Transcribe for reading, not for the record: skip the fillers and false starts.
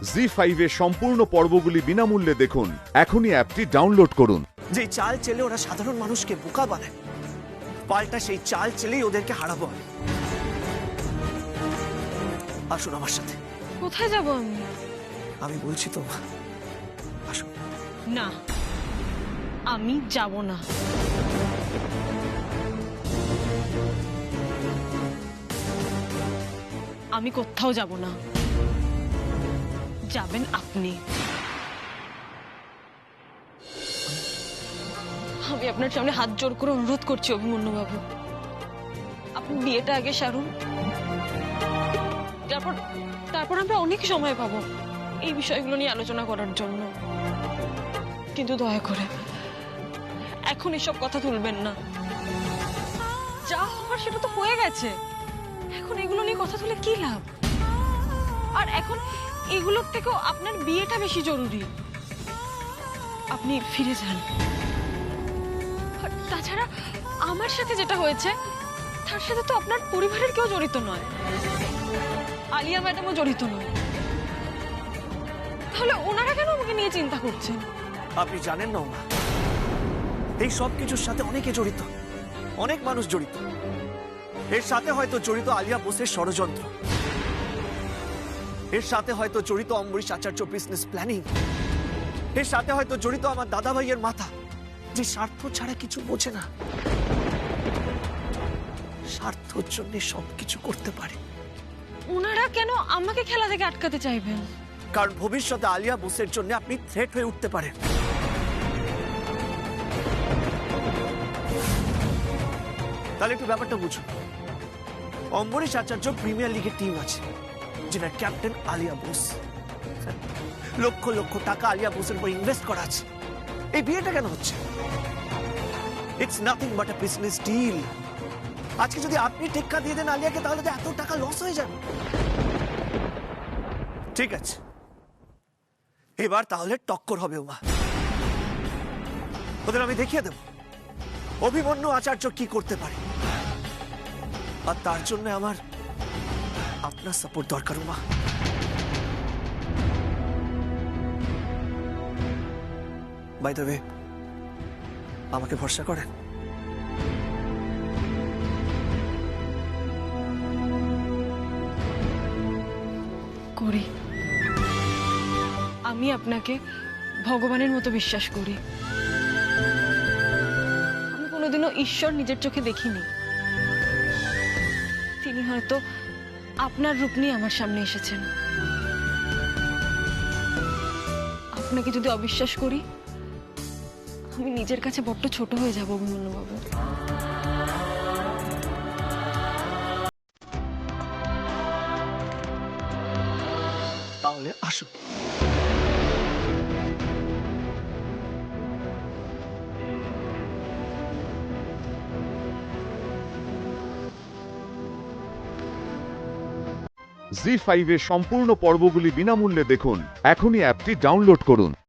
জি5 এর সম্পূর্ণ পর্বগুলি বিনামূল্যে দেখুন। এখনই অ্যাপটি ডাউনলোড করুন। যে চাল চেলে ওরা সাধারণ মানুষকে বোকা বানায়, পাল্টা সেই চাল চেলেই ওদেরকে হারাবো আমি। আসুন আমার সাথে। কোথায় যাব আমি? আমি বলছি তো মা, আসুন। না, আমি যাব না। আমি কোথাও যাব না, যাবেন আপনি। আমি আপনার সামনে হাত জোর করে অনুরোধ করছি অভিমন্যু বাবু, আপনি বিয়েটা আগে সারুন, তারপর তারপর আমরা অনেক সময় পাবো এই বিষয়গুলো নিয়ে আলোচনা করার জন্য। কিন্তু দয়া করে এখন এসব কথা তুলবেন না। যা হওয়ার সেটা তো হয়ে গেছে, এখন এগুলো নিয়ে কথা তুলে কি লাভ? আর এখন এগুলোর থেকেও আপনার বিয়েটা বেশি জরুরি। আপনি ফিরে যান। আর তাছাড়া আমার সাথে যেটা হয়েছে তার সাথে তো আপনার পরিবারের কেউ জড়িত নয়, আলিয়া ম্যাডামও জড়িত নয়। তাহলে ওনারা কেন আমাকে নিয়ে চিন্তা করছেন? আপনি জানেন না মা, এই সব কিছুর সাথে অনেকে জড়িত, অনেক মানুষ জড়িত। এর সাথে হয়তো জড়িত আলিয়া বোসের ষড়যন্ত্র, এর সাথে হয়তো জড়িত অম্বরীশ আচার্য বিজনেস প্ল্যানিং, এর সাথে হয়তো জড়িত আমার দাদা ভাইয়ের মাথা, যে স্বার্থ ছাড়া কিছু বোঝে না, স্বার্থর জন্য সবকিছু করতে পারে। ওনারা কেন আমাকে খেলা থেকে আটকাতে চাইবেন? কারণ ভবিষ্যতে আলিয়া বোসের জন্য আপনি থ্রেট হয়ে উঠতে পারেন। তাহলে একটু ব্যাপারটা বুঝুন। অম্বরীশ আচার্য প্রিমিয়ার লিগের টিম আছে, যেটা ক্যাপ্টেন আলিয়া বোস। লক্ষ লক্ষ টাকা আলিয়া বোসের উপর ইনভেস্ট করা আছে। এই বিয়েটা কেন হচ্ছে? It's nothing but a business deal. আজকে যদি আপনি টেক্কা দিয়ে দেন আলিয়াকে, তাহলে তো এত টাকা লস হয়ে যাবে। ঠিক আছে, এবার তাহলে টক্কর হবে ওমা। ওদের আমি দেখিয়ে দেব অভিমন্যু আচার্য কি করতে পারে, আর তার জন্য আমার আপনার সাপোর্ট দরকার ওমা। বাই দ্য ওয়ে, আমাকে ভরসা করেন? করি। আমি আপনাকে ভগবানের মতো বিশ্বাস করি। আমি কোনোদিনও ঈশ্বর নিজের চোখে দেখিনি। তিনি হয়তো আপনার রূপ নিয়ে আমার সামনে এসেছেন। আপনাকে যদি অবিশ্বাস করি, আমি নিজের কাছে বড্ড ছোট হয়ে যাব অভিমন্যু বাবু। তাহলে আসুন। জি5 এর সম্পূর্ণ পর্বগুলি বিনামূল্যে দেখুন। এখনই অ্যাপটি ডাউনলোড করুন।